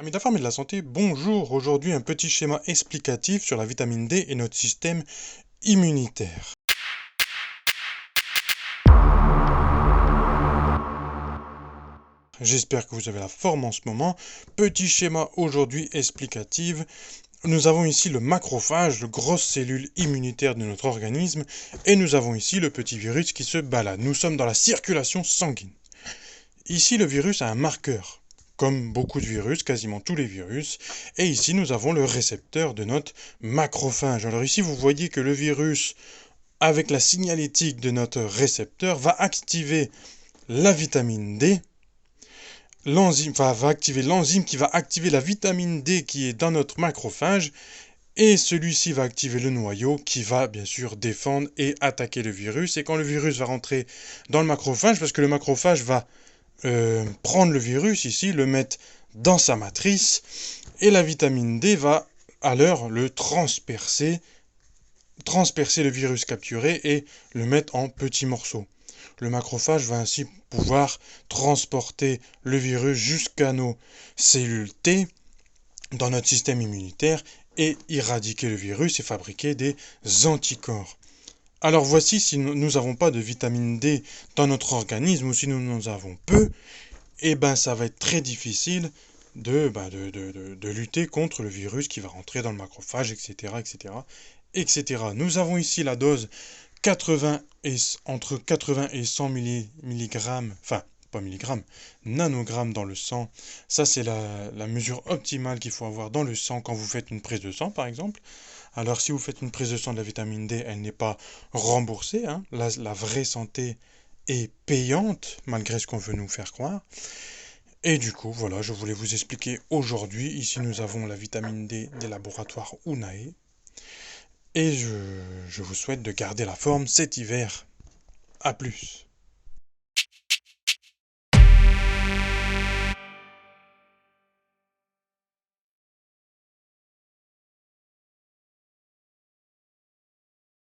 Amis de la forme et de la santé, bonjour. Aujourd'hui, un petit schéma explicatif sur la vitamine D et notre système immunitaire. J'espère que vous avez la forme en ce moment. Petit schéma aujourd'hui explicatif. Nous avons ici le macrophage, le grosse cellule immunitaire de notre organisme, et nous avons ici le petit virus qui se balade. Nous sommes dans la circulation sanguine. Ici, le virus a un marqueur, comme beaucoup de virus, quasiment tous les virus. Et ici, nous avons le récepteur de notre macrophage. Alors ici, vous voyez que le virus, avec la signalétique de notre récepteur, va activer la vitamine D. L'enzyme va activer l'enzyme qui va activer la vitamine D qui est dans notre macrophage. Et celui-ci va activer le noyau qui va bien sûr défendre et attaquer le virus. Et quand le virus va rentrer dans le macrophage, parce que le macrophage va prendre le virus ici, le mettre dans sa matrice, et la vitamine D va alors le transpercer le virus capturé et le mettre en petits morceaux. Le macrophage va ainsi pouvoir transporter le virus jusqu'à nos cellules T dans notre système immunitaire et éradiquer le virus et fabriquer des anticorps. Alors voici, si nous n'avons pas de vitamine D dans notre organisme ou si nous en avons peu, eh ben ça va être très difficile de lutter contre le virus qui va rentrer dans le macrophage, etc., etc., etc. Nous avons ici la dose 80 et, entre 80 et 100 milligrammes, enfin pas milligrammes, nanogrammes dans le sang. Ça c'est la mesure optimale qu'il faut avoir dans le sang quand vous faites une prise de sang par exemple. Alors si vous faites une prise de sang de la vitamine D, elle n'est pas remboursée, hein. La vraie santé est payante, malgré ce qu'on veut nous faire croire. Et du coup, voilà, je voulais vous expliquer aujourd'hui. Ici, nous avons la vitamine D des laboratoires Unae. Et je vous souhaite de garder la forme cet hiver. A plus.